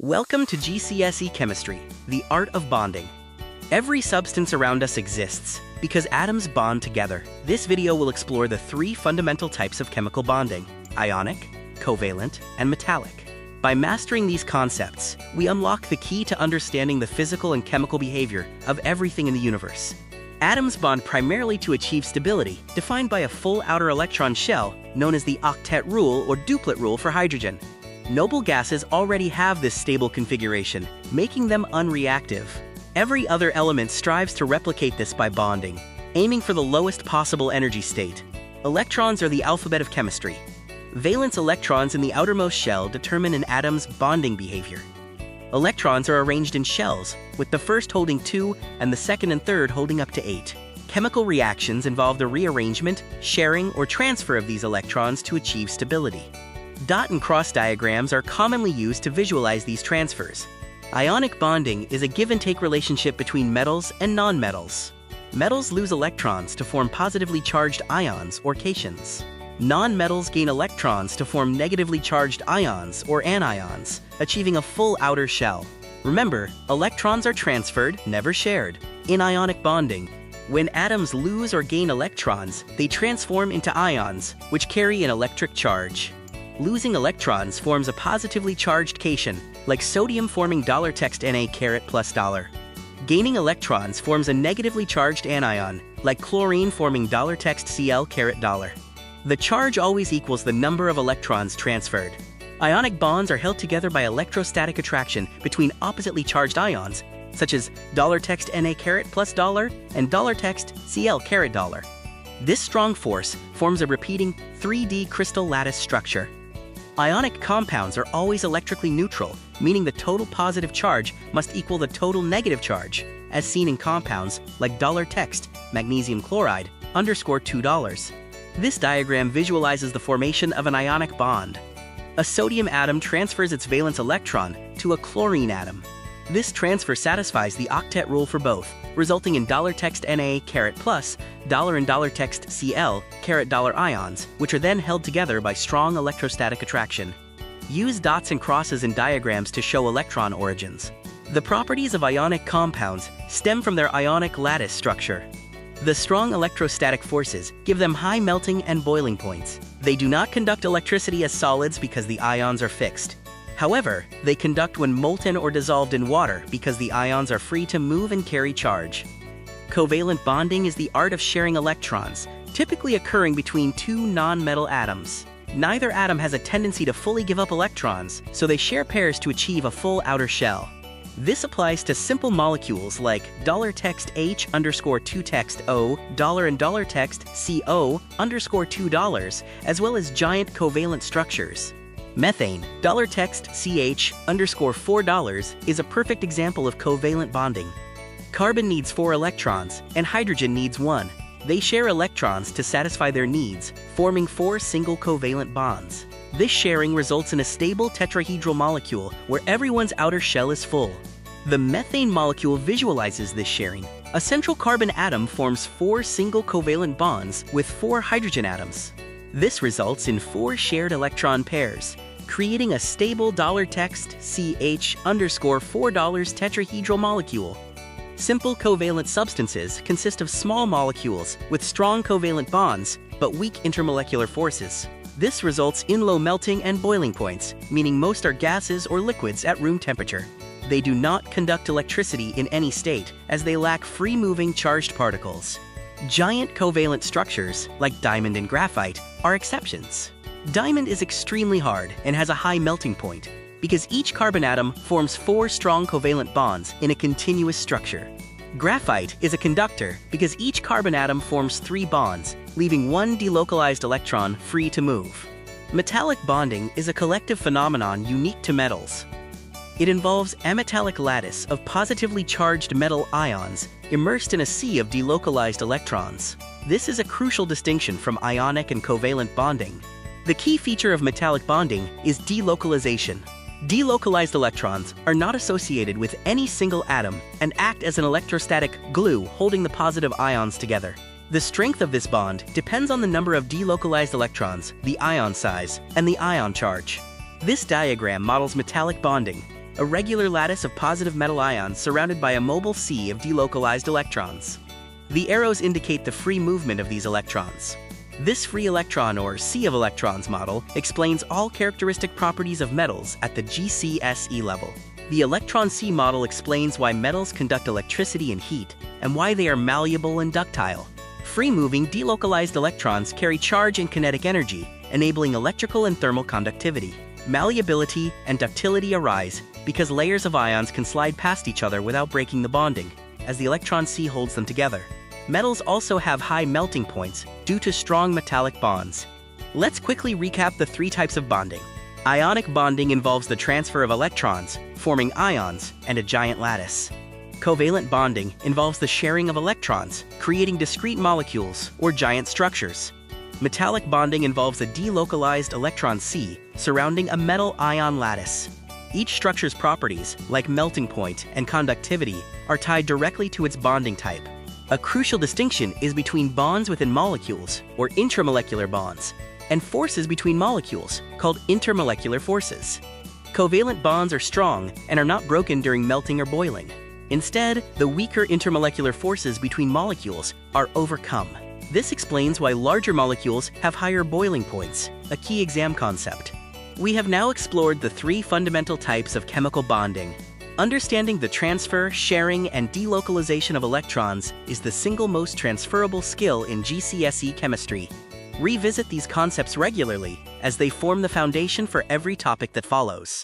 Welcome to GCSE Chemistry, the art of bonding. Every substance around us exists because atoms bond together. This video will explore the three fundamental types of chemical bonding: ionic, covalent, and metallic. By mastering these concepts, we unlock the key to understanding the physical and chemical behavior of everything in the universe. Atoms bond primarily to achieve stability, defined by a full outer electron shell known as the octet rule or duplet rule for hydrogen. Noble gases already have this stable configuration, making them unreactive. Every other element strives to replicate this by bonding, aiming for the lowest possible energy state. Electrons are the alphabet of chemistry. Valence electrons in the outermost shell determine an atom's bonding behavior. Electrons are arranged in shells, with the first holding 2 and the second and third holding up to 8. Chemical reactions involve the rearrangement, sharing, or transfer of these electrons to achieve stability. Dot and cross diagrams are commonly used to visualize these transfers. Ionic bonding is a give-and-take relationship between metals and nonmetals. Metals lose electrons to form positively charged ions or cations. Nonmetals gain electrons to form negatively charged ions or anions, achieving a full outer shell. Remember, electrons are transferred, never shared. In ionic bonding, when atoms lose or gain electrons, they transform into ions, which carry an electric charge. Losing electrons forms a positively charged cation, like sodium forming $text Na+$. Gaining electrons forms a negatively charged anion, like chlorine forming $text Cl$. The charge always equals the number of electrons transferred. Ionic bonds are held together by electrostatic attraction between oppositely charged ions, such as $text Na+$ and $text Cl$. This strong force forms a repeating 3D crystal lattice structure. Ionic compounds are always electrically neutral, meaning the total positive charge must equal the total negative charge, as seen in compounds like $text magnesium chloride $2. This diagram visualizes the formation of an ionic bond. A sodium atom transfers its valence electron to a chlorine atom. This transfer satisfies the octet rule for both, resulting in $text Na+, and $text Cl$, ions, which are then held together by strong electrostatic attraction. Use dots and crosses in diagrams to show electron origins. The properties of ionic compounds stem from their ionic lattice structure. The strong electrostatic forces give them high melting and boiling points. They do not conduct electricity as solids because the ions are fixed. However, they conduct when molten or dissolved in water because the ions are free to move and carry charge. Covalent bonding is the art of sharing electrons, typically occurring between two non-metal atoms. Neither atom has a tendency to fully give up electrons, so they share pairs to achieve a full outer shell. This applies to simple molecules like $text H_2text O, and $text CO_2, as well as giant covalent structures. Methane, $text CH_4, is a perfect example of covalent bonding. Carbon needs 4 electrons, and hydrogen needs 1. They share electrons to satisfy their needs, forming 4 single covalent bonds. This sharing results in a stable tetrahedral molecule where everyone's outer shell is full. The methane molecule visualizes this sharing. A central carbon atom forms 4 single covalent bonds with 4 hydrogen atoms. This results in 4 shared electron pairs, creating a stable $text CH_4 tetrahedral molecule. Simple covalent substances consist of small molecules with strong covalent bonds but weak intermolecular forces. This results in low melting and boiling points, meaning most are gases or liquids at room temperature. They do not conduct electricity in any state, as they lack free-moving charged particles. Giant covalent structures, like diamond and graphite, are exceptions. Diamond is extremely hard and has a high melting point, because each carbon atom forms 4 strong covalent bonds in a continuous structure. Graphite is a conductor because each carbon atom forms 3 bonds, leaving 1 delocalized electron free to move. Metallic bonding is a collective phenomenon unique to metals. It involves ametallic lattice of positively charged metal ions immersed in a sea of delocalized electrons. This is a crucial distinction from ionic and covalent bonding. The key feature of metallic bonding is delocalization. Delocalized electrons are not associated with any single atom and act as an electrostatic glue holding the positive ions together. The strength of this bond depends on the number of delocalized electrons, the ion size, and the ion charge. This diagram models metallic bonding. a regular lattice of positive metal ions surrounded by a mobile sea of delocalized electrons. The arrows indicate the free movement of these electrons. This free electron or sea of electrons model explains all characteristic properties of metals at the GCSE level. The electron sea model explains why metals conduct electricity and heat, and why they are malleable and ductile. Free-moving, delocalized electrons carry charge and kinetic energy, enabling electrical and thermal conductivity. Malleability and ductility arise because layers of ions can slide past each other without breaking the bonding, as the electron sea holds them together. Metals also have high melting points due to strong metallic bonds. Let's quickly recap the three types of bonding. Ionic bonding involves the transfer of electrons, forming ions and a giant lattice. Covalent bonding involves the sharing of electrons, creating discrete molecules or giant structures. Metallic bonding involves a delocalized electron sea surrounding a metal ion lattice. Each structure's properties, like melting point and conductivity, are tied directly to its bonding type. A crucial distinction is between bonds within molecules, or intramolecular bonds, and forces between molecules, called intermolecular forces. Covalent bonds are strong and are not broken during melting or boiling. Instead, the weaker intermolecular forces between molecules are overcome. This explains why larger molecules have higher boiling points, a key exam concept. We have now explored the three fundamental types of chemical bonding. Understanding the transfer, sharing, and delocalization of electrons is the single most transferable skill in GCSE chemistry. Revisit these concepts regularly as they form the foundation for every topic that follows.